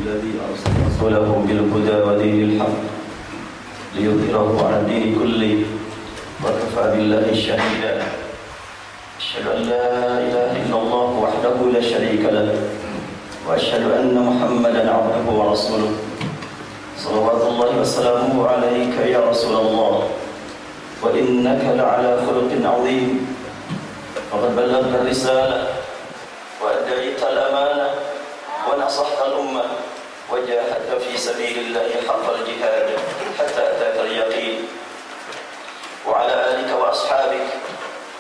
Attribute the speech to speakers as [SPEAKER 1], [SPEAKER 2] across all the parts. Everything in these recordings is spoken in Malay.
[SPEAKER 1] الذي أرسل رسوله بالهدى ودين الحق ليظهره على الدين كله وكفى بالله شهيدا. أشهد أن لا إله إلا الله وحده لا شريك له وأشهد أن محمدا عبده ورسوله صلوات الله وسلامه عليك يا رسول الله وإنك لعلى خلق عظيم فقد بلغت الرسالة وأديت الأمانة ونصحت الأمة وجاهدت في سبيل الله حق الجهاد حتى أتاك اليقين وعلى آلك وأصحابك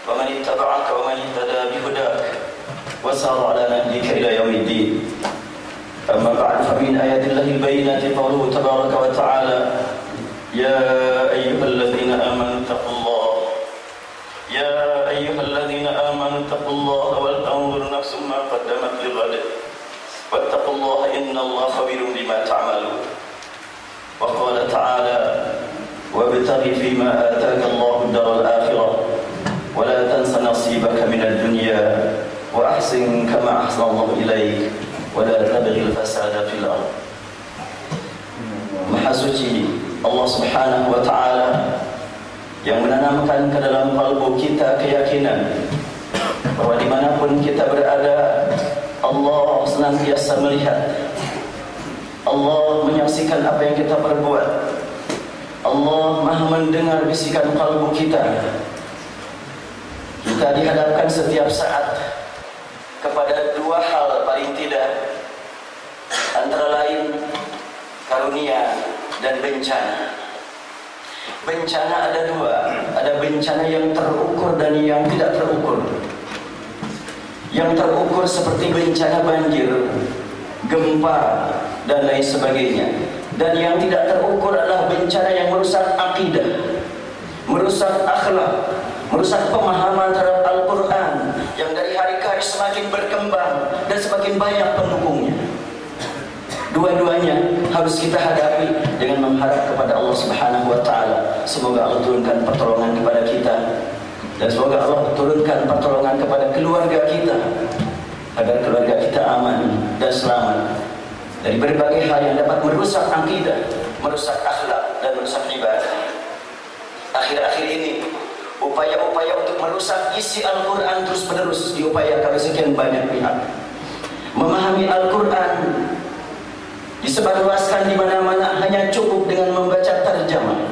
[SPEAKER 1] ومن اتبعك ومن اهتدى بهداك وسار على نهجك إلى يوم الدين. أما بعد فمن آيات الله البينات قوله تبارك وتعالى يا أيها الذين آمنوا اتقوا الله يا أيها الذين آمنوا اتقوا الله ولتنظر نفس ما قدمت لغد واتقوا الله إن الله خبير بما تعملون. وقال تعالى وابتغ فيما آتاك الله الدار الآخرة ولا تنس نصيبك من الدنيا وأحسن كما أحسن الله إليك ولا تبغي الفساد في الأرض. Maha suci Allah Subhanahu wa Ta'ala yang menanamkan ke dalam kalbu kita keyakinan bahwa dimanapun kita berada Allah senantiasa melihat, Allah menyaksikan apa yang kita perbuat, Allah Maha mendengar bisikan kalbu kita. Kita dihadapkan setiap saat kepada dua hal paling tidak, antara lain karunia dan bencana. Bencana ada dua, ada bencana yang terukur dan yang tidak terukur. Yang terukur seperti bencana banjir, gempa dan lain sebagainya. Dan yang tidak terukur adalah bencana yang merusak akidah, merusak akhlak, merusak pemahaman terhadap Al-Quran yang dari hari ke hari semakin berkembang dan semakin banyak pendukungnya. Dua-duanya harus kita hadapi dengan mengharap kepada Allah Subhanahu wa Ta'ala. Semoga Allah turunkan pertolongan kepada kita dan semoga Allah turunkan pertolongan kepada keluarga kita agar keluarga kita aman dan selamat dari berbagai hal yang dapat merusak akidah, merusak akhlak dan merusak ibadah. Akhir-akhir ini upaya-upaya untuk merusak isi Al-Quran terus-menerus diupayakan oleh sekian banyak pihak. Memahami Al-Quran disebarluaskan di mana-mana hanya cukup dengan membaca terjemah.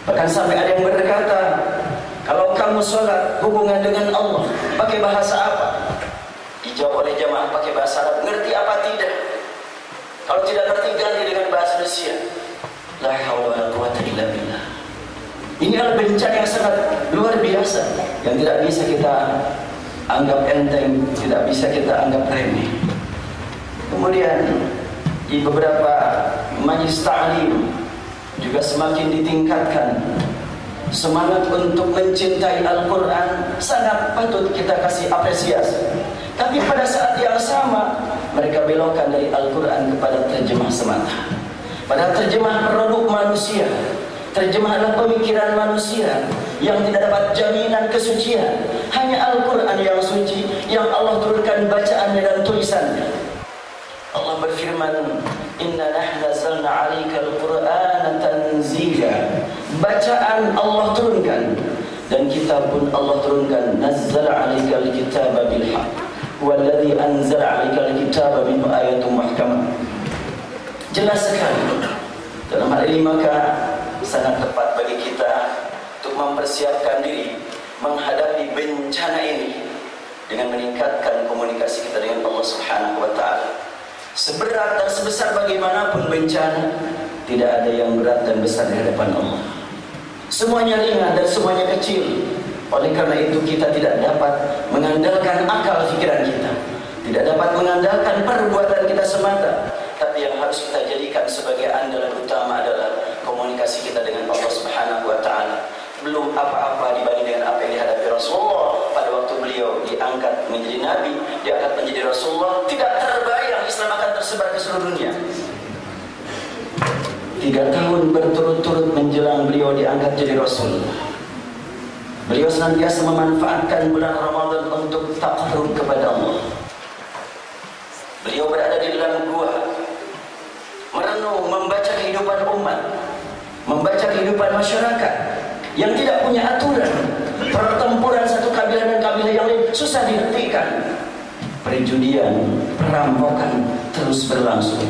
[SPEAKER 1] Bahkan sampai ada yang berkata, kalau kamu sholat hubungan dengan Allah pakai bahasa apa? Dijawab oleh jamaah pakai bahasa Arab. Ngerti apa tidak? Kalau tidak ngerti ganti dengan bahasa Indonesia. La haula wala quwwata illa billah. Ini adalah bencana yang sangat luar biasa yang tidak bisa kita anggap enteng, tidak bisa kita anggap remeh. Kemudian di beberapa majlis ta'lim juga semakin ditingkatkan semangat untuk mencintai Al-Quran, sangat patut kita kasih apresiasi. Tapi pada saat yang sama mereka belokkan dari Al-Quran kepada terjemah semata. Padahal terjemah produk manusia, terjemah adalah pemikiran manusia yang tidak dapat jaminan kesucian. Hanya Al-Quran yang suci, yang Allah turunkan bacaannya dan tulisannya. Allah berfirman, Inna nahnu nazzalna 'alaikal Qur'ana tanzila. Bacaan Allah turunkan dan kitab pun Allah turunkan. Nazzala 'alaikal kitaba bil haqq walladzi anzala 'alaikal kitaba minhu ayatun muhkamah. Jelas sekali. Dalam hal ini maka sangat tepat bagi kita untuk mempersiapkan diri menghadapi bencana ini dengan meningkatkan komunikasi kita dengan Allah Subhanahu wa Ta'ala. Seberat dan sebesar bagaimanapun bencana, tidak ada yang berat dan besar di hadapan Allah. Semuanya ringan dan semuanya kecil. Oleh karena itu kita tidak dapat mengandalkan akal fikiran kita, tidak dapat mengandalkan perbuatan kita semata. Tapi yang harus kita jadikan sebagai andalan utama adalah komunikasi kita dengan Allah Subhanahu wa Ta'ala. Belum apa-apa dibanding dengan apa yang dihadapi Rasulullah pada waktu beliau diangkat menjadi Nabi, diangkat menjadi Rasulullah. Tidak terbayang Islam akan tersebar ke seluruh dunia. 3 tahun berturut-turut menjelang beliau diangkat jadi Rasul, beliau senantiasa memanfaatkan bulan Ramadan untuk takarrub kepada Allah. Beliau berada di dalam gua merenung, membaca kehidupan umat, membaca kehidupan masyarakat yang tidak punya aturan. Pertempuran satu kabilah dan kabilah yang lain susah dihentikan. Perjudian, perampokan terus berlangsung.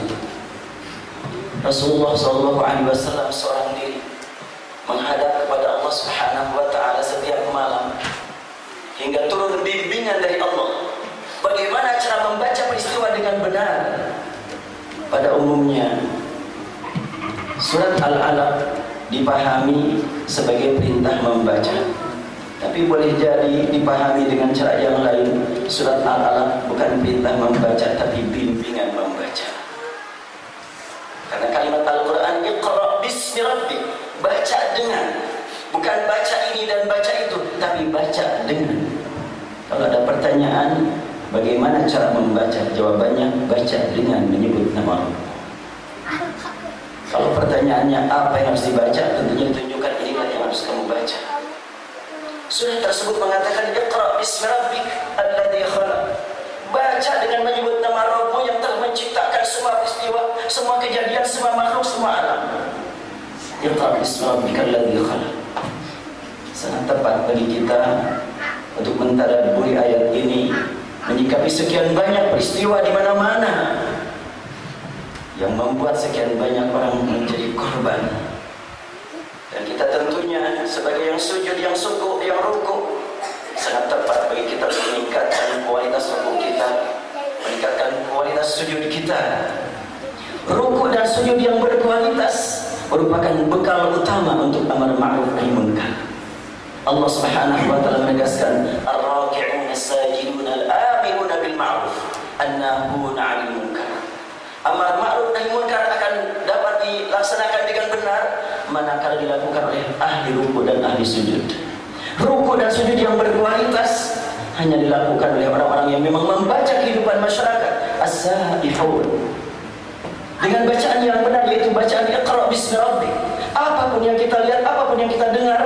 [SPEAKER 1] Rasulullah SAW seorang diri menghadap kepada Allah Subhanahu wa taala setiap malam hingga turun bimbingan dari Allah. Bagaimana cara membaca peristiwa dengan benar? Pada umumnya surat Al-Alaq dipahami sebagai perintah membaca, tapi boleh jadi dipahami dengan cara yang lain. Surat Al-Alaq bukan perintah membaca, tapi bimbingan membaca. Karena kalimat Al-Quran Iqra bismi rabbik, baca dengan, bukan baca ini dan baca itu, tapi baca dengan. Kalau ada pertanyaan bagaimana cara membaca, jawabannya baca dengan menyebut nama Allah. Kalau pertanyaannya apa yang harus dibaca, tentunya tunjukkan inilah yang harus kamu baca. Surah tersebut mengatakan Iqra bismi rabbik alladzi khalaq. Baca dengan menyebut nama Rabbmu yang telah menciptakan semua peristiwa, semua kejadian, semua makhluk, semua alam. Iqra bismi rabbika alladzi khalaq. Sangat tepat bagi kita untuk mentadabburi ayat ini, menyikapi sekian banyak peristiwa di mana-mana yang membuat sekian banyak orang menjadi korban. Dan kita tentunya sebagai yang sujud, yang sukuk, yang rukuk, sangat tepat bagi kita meningkatkan kualitas rukuk kita, meningkatkan kualitas sujud kita. Rukuk dan sujud yang berkualitas merupakan bekal utama untuk amar ma'ruf nahi munkar. Allah Subhanahu wa taala menegaskan ar-raki'una as-sajiduna al-amiruna bil ma'ruf an-nahuna 'anil munkar. Amar ma'ruf nahi munkar akan dapat dilaksanakan dengan benar manakala dilakukan oleh ahli ruku dan ahli sujud. Ruku dan sujud yang berkualitas hanya dilakukan oleh orang-orang yang memang membaca kehidupan masyarakat, as-saihun, dengan bacaan yang benar, yaitu bacaan Iqra bismi rabbik. Apapun yang kita lihat, apapun yang kita dengar,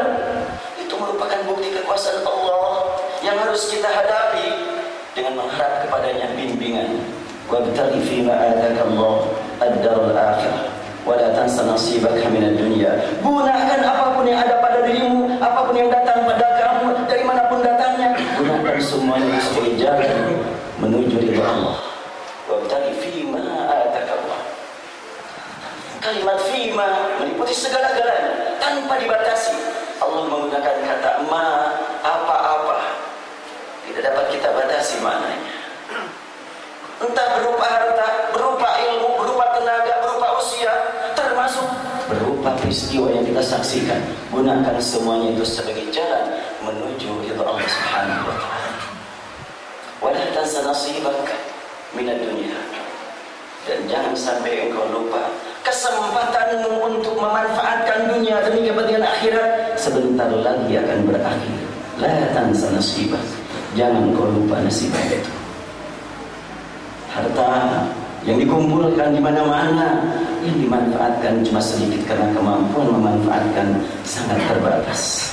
[SPEAKER 1] itu merupakan bukti kekuasaan Allah yang harus kita hadapi dengan mengharap kepadanya bimbingan. Wabtaghi fima ataka Allah ad-darul akhirah wa la tansa nasibaka minad dunya. Gunakan apapun yang ada pada dirimu, apapun yang datang pada kamu, dari manapun datangnya, gunakan semuanya sebagai jalan menuju ridha Allah. Wabtaghi fima ataka Allah. Kalimat fima meliputi segala-galanya tanpa dibatasi. Allah menggunakan kata ma, apa-apa, tidak dapat kita batasi maknanya. Entah berupa harta, berupa ilmu, berupa tenaga, berupa usia, termasuk berupa peristiwa yang kita saksikan. Gunakan semuanya itu sebagai jalan menuju ridha Allah Subhanahu wa taala. Wala tansa nasibaka minad dunya. Dan jangan sampai engkau lupa kesempatanmu untuk memanfaatkan dunia demi kepentingan akhirat sebentar lagi akan berakhir. La tansa nasibak. Jangan kau lupa nasibah itu. Harta yang dikumpulkan di mana-mana, yang dimanfaatkan cuma sedikit karena kemampuan memanfaatkan sangat terbatas.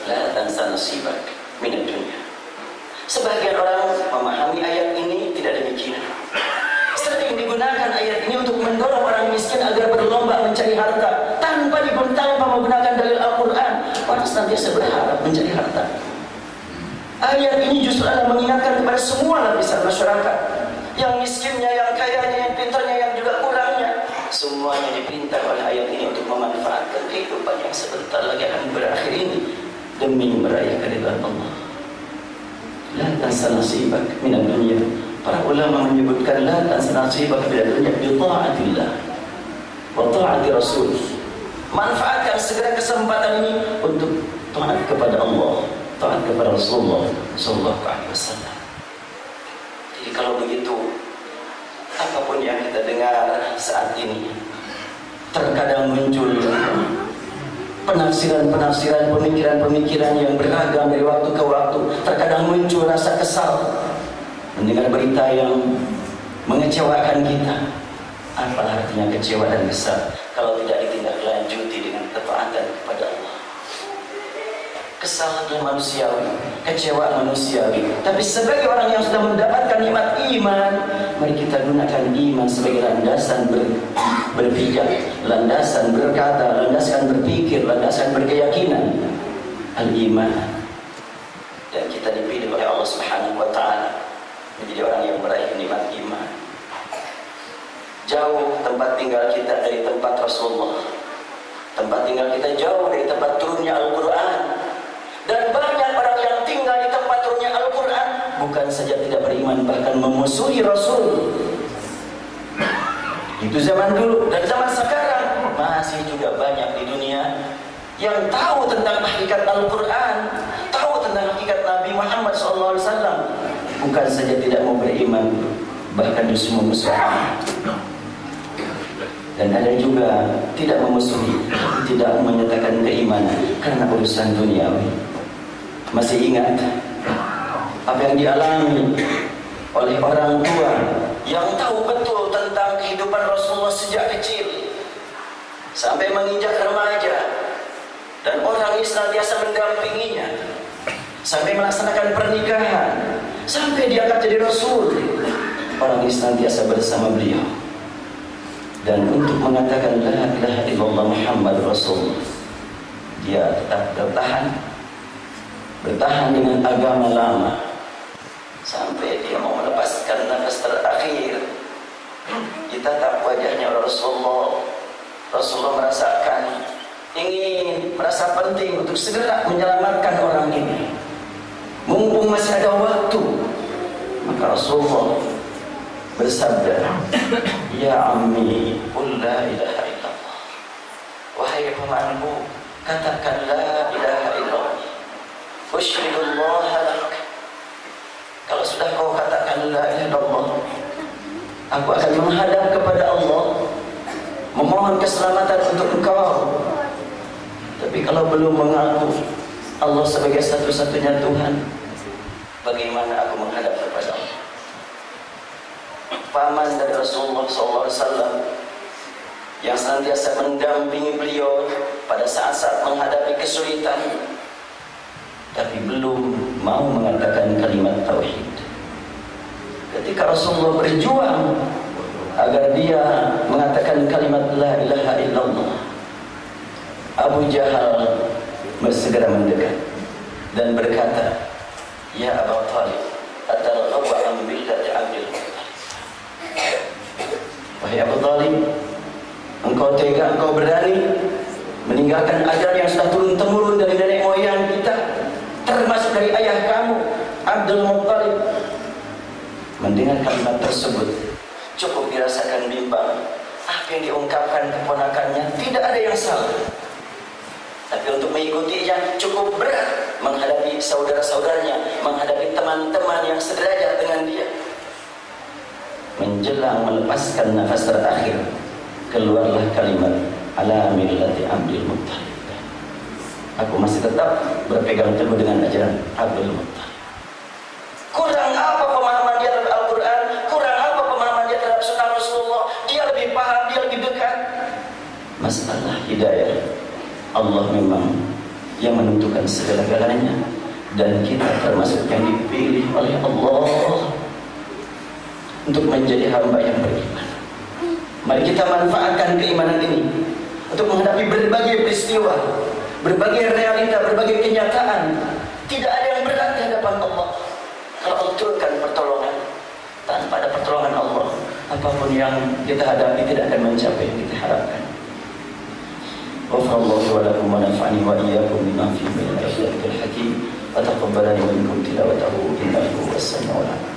[SPEAKER 1] La tansa nasibak minad dunya. Sebagian orang memahami ayat ini tidak demikian. Sering digunakan ayat ini untuk mendorong orang miskin agar berlomba mencari harta tanpa menggunakan dalil Al-Quran. Orang senantiasa berharap mencari harta. Ayat ini justru adalah mengingatkan kepada semua lapisan masyarakat, yang miskinnya, yang kayanya, yang pintarnya, yang juga kurangnya, semuanya diperintah oleh ayat ini untuk memanfaatkan kehidupan yang sebentar lagi akan berakhir ini demi meraih keridhaan Allah. La tansa nasibak minad dunya. Para ulama menyebutkan la tansa nasibak minad dunya bi ta'atillah wa ta'ati Rasul. Manfaatkan segera kesempatan ini untuk taat kepada Allah, taat kepada Rasulullah sallallahu alaihi wasallam. Jadi kalau begitu, apapun yang kita dengar saat ini, terkadang muncul penafsiran-penafsiran, pemikiran-pemikiran yang beragam dari waktu ke waktu. Terkadang muncul rasa kesal mendengar berita yang mengecewakan kita. Apa artinya kecewa dan kesal kalau tidak ditindaklanjuti dengan ketaatan kepada Allah? Kesal adalah manusiawi, kecewa manusiawi. Tapi sebagai orang yang sudah mendapatkan nikmat iman, mari kita gunakan iman sebagai landasan berpijak, landasan berkata, landasan berpikir, landasan berkeyakinan. Al-iman. Dan kita dipilih oleh Allah Subhanahu wa taala menjadi orang yang meraih nikmat iman. Jauh tempat tinggal kita dari tempat Rasulullah. Tempat tinggal kita jauh dari tempat turunnya Al-Quran. Dan banyak orang yang tinggal di tempat turunnya Al-Quran bukan saja tidak beriman, bahkan memusuhi Rasul. Itu zaman dulu. Dan zaman sekarang masih juga banyak di dunia yang tahu tentang hakikat Al-Quran, tahu tentang hakikat Nabi Muhammad SAW. Bukan saja tidak mau beriman, bahkan justru memusuhi. Dan ada juga tidak memusuhi, tidak menyatakan keimanan karena urusan duniawi. Masih ingat apa yang dialami oleh orang tua yang tahu betul tentang kehidupan Rasulullah sejak kecil sampai menginjak remaja, dan orang ini senantiasa mendampinginya sampai melaksanakan pernikahan, sampai diangkat jadi Rasul. Orang ini senantiasa bersama beliau. Dan untuk mengatakan la ilaha illallah Muhammad Rasulullah, dia tetap bertahan dengan agama lama sampai dia mau melepaskan nafas terakhir. Ditatap wajahnya Rasulullah. Rasulullah merasakan merasa penting untuk segera menyelamatkan orang ini. Mumpung masih ada waktu, maka Rasulullah bersabda, ya ammi, qul la ilaha illallah. Wahai pamanku, katakan la ilaha illallah. Usyhidullah lak. Kalau sudah kau katakan la ilaha illallah, aku akan menghadap kepada Allah, memohon keselamatan untuk engkau. Tapi kalau belum mengaku Allah sebagai satu-satunya Tuhan, bagaimana aku menghadap kepada Allah? Paman dari Rasulullah SAW yang senantiasa mendampingi beliau pada saat-saat menghadapi kesulitan, tapi belum mau mengatakan kalimat tauhid. Ketika Rasulullah berjuang agar dia mengatakan kalimat la ilaha illallah, Abu Jahal segera mendekat dan berkata, ya Abu Talib, atarghabu an millati Abdul Muttalib. Wahai Abu Talib, engkau tega, engkau berani meninggalkan ajaran yang sudah turun-temurun dari nenek moyang kita, termasuk dari ayah kamu Abdul Muttalib. Mendengar kalimat tersebut cukup dirasakan bimbang. Apa yang diungkapkan keponakannya tidak ada yang salah, tapi untuk mengikutinya cukup berat menghadapi saudara-saudaranya, menghadapi teman-teman yang sederajat dengan dia. Menjelang melepaskan nafas terakhir, keluarlah kalimat ala millati Abdul Muttalib. Aku masih tetap berpegang teguh dengan ajaran Abdul Muttalib. Kurang apa pemahaman dia terhadap Al-Quran? Kurang apa pemahaman dia terhadap sunnah Rasulullah? Dia lebih paham, dia lebih dekat. Masalah hidayah, Allah memang yang menentukan segala-galanya, dan kita termasuk yang dipilih oleh Allah untuk menjadi hamba yang beriman. Mari kita manfaatkan keimanan ini untuk menghadapi berbagai peristiwa, berbagai realita, berbagai kenyataan. Tidak ada yang berat di hadapan Allah. Kalau Allah turunkan pertolongan, tanpa ada pertolongan Allah, apapun yang kita hadapi tidak akan mencapai yang kita harapkan. Wafallahu wa lakum wa nafa'ani wa iyyakum bima fihi min al-ayatil hakim wa taqabbalani minkum tilawatahu innahu was-sami'ul 'alim.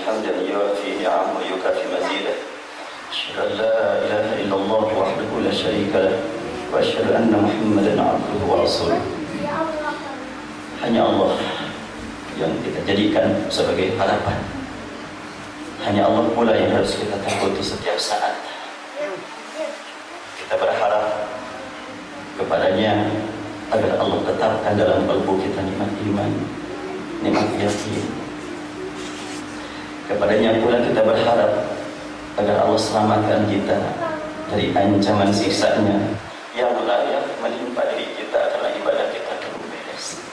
[SPEAKER 1] حمدا يوافي نعمه ويكافئ مزيده أشهد أن لا إله إلا الله وحده لا شريك له وأشهد أن محمدا عبده ورسوله. Hanya Allah yang kita jadikan sebagai harapan. Hanya Allah pula yang harus kita takuti setiap saat. Kita berharap kepadanya agar Allah tetapkan dalam kalbu kita nikmat iman, nikmat yakin. Kepadanya pula kita berharap agar Allah selamatkan kita dari ancaman siksanya yang layak menimpa diri kita karena ibadah kita belum beres.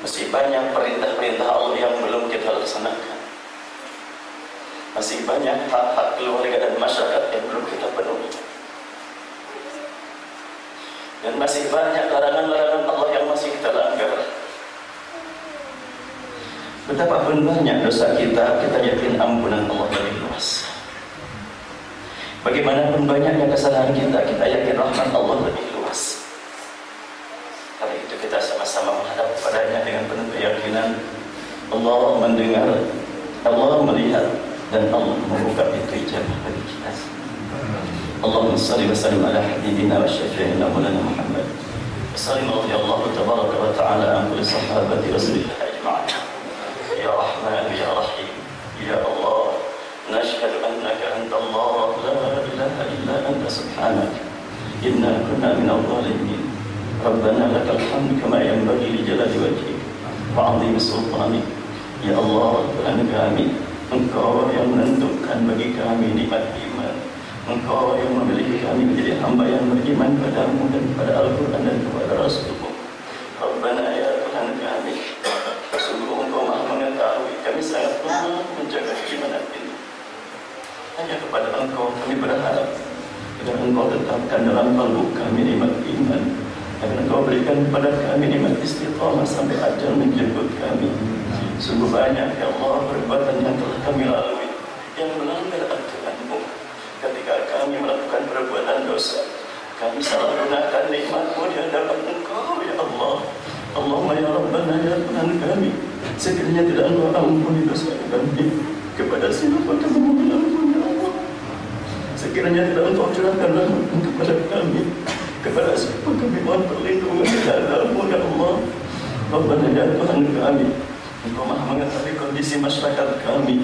[SPEAKER 1] Masih banyak perintah-perintah Allah yang belum kita laksanakan. Masih banyak hak-hak keluarga dan masyarakat yang belum kita penuhi. Dan masih banyak larangan-larangan Allah yang masih kita langgar. Betapapun banyak dosa kita, kita yakin ampunan Allah lebih luas. Bagaimanapun banyaknya kesalahan kita, kita yakin rahmat Allah lebih luas. Karena itu kita sama-sama menghadap kepadanya dengan penuh keyakinan Allah mendengar, Allah melihat, dan Allah membuka pintu ijabah bagi kita. Allahumma salli wa sallim ala habibina wa syafi'ina maulana Muhammad. Sallim Allah tabaraka wa ta'ala an kulli sahabati Rasulillah ajma'in. Ya Rahman ya Rahim ya Allah, nashhadu annaka anta Allah la ilaha illa anta subhanaka inna kunna minadh dhalimin. Rabbana lakal hamdu kama yanbaghi li jalali wajhik wa 'azimi sultanik. Ya Allah, Tuhan kami, Engkau yang menentukan bagi kami nikmat iman. Engkau yang memiliki kami menjadi hamba yang beriman padamu dan kepada Al-Quran dan kepada Rasulmu. Rabbana ya Tuhan kami, sungguh Engkau maha mengetahui kami sangat lemah menjaga keimanan ini. Hanya kepada Engkau kami berharap agar Engkau tetapkan dalam kalbu kami nikmat iman, agar Engkau berikan kepada kami nikmat istiqamah sampai ajal menjemput kami. Sungguh banyak ya Allah perbuatan yang telah kami lalui yang melanggar aturan-Mu. Ketika kami melakukan perbuatan dosa, kami salah gunakan nikmat-Mu di hadapan Engkau ya Allah. Allahumma ya Rabbana ya Tuhan kami, sekiranya tidak Engkau ampuni dosa kami, kepada siapa kami mohon ampun ya Allah. Sekiranya tidak Engkau curahkan rahmat kepada kami, kepada siapa kami mohon perlindungan di hadapan-Mu ya Allah. Rabbana ya Tuhan kami, Engkau maha mengetahui kondisi masyarakat kami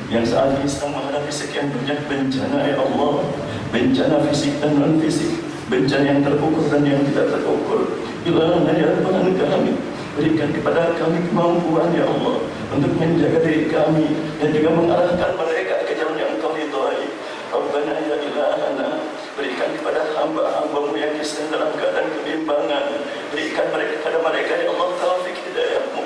[SPEAKER 1] yang saat ini sedang menghadapi sekian banyak bencana ya Allah. Bencana fisik dan non fisik, bencana yang terukur dan yang tidak terukur. Ilahana ya Tuhan kami, berikan kepada kami kemampuan ya Allah untuk menjaga diri kami dan juga mengarahkan mereka ke jalan yang Engkau ridhai. Rabbana ya ilahana, berikan kepada hamba-hamba-Mu yang sedang dalam keadaan kebimbangan, berikan kepada mereka ya Allah taufik hidayah-Mu.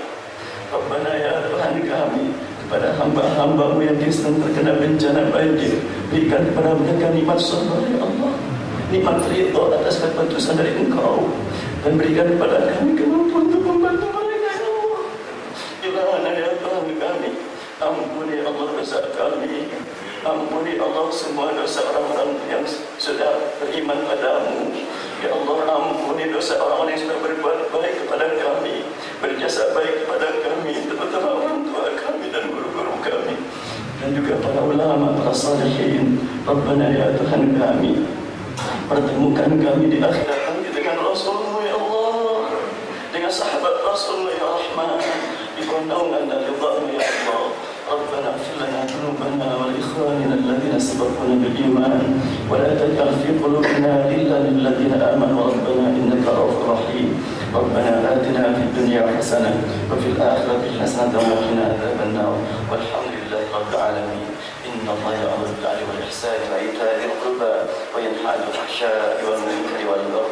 [SPEAKER 1] Rabbana ya Tuhan kami, kepada hamba-hamba-Mu yang sedang terkena bencana banjir, berikan kepada mereka nikmat sabar ya Allah, nikmat ridha atas keputusan dari Engkau, dan berikan kepada kami kemampuan untuk membantu mereka ya Allah. Ilahana ya Tuhan kami, ampuni ya Allah dosa kami, ampuni Allah semua dosa orang-orang yang sudah beriman padamu ya Allah. Ampuni dosa orang-orang yang sudah berbuat baik kepada kami, berjasa baik kepada kami, terutama orang tua kami dan guru-guru kami, dan juga para ulama, para salihin. Rabbana ya Tuhan kami, pertemukan kami di akhirat nanti dengan Rasul-Mu ya Allah, dengan sahabat Rasul-Mu ya Rahman, di naungan dan ridha-Mu ya Allah. ربنا اغفر لنا ذنوبنا ولإخواننا الذين سبقونا بالإيمان ولا تجعل في قلوبنا غلا للذين آمنوا ربنا إنك رؤوف رحيم. ربنا آتنا في الدنيا حسنة وفي الآخرة حسنة وقنا عذاب النار والحمد لله رب العالمين. إن الله يأمر بالعدل والإحسان وإيتاء ذي القربى وينهى عن الفحشاء والمنكر والبغي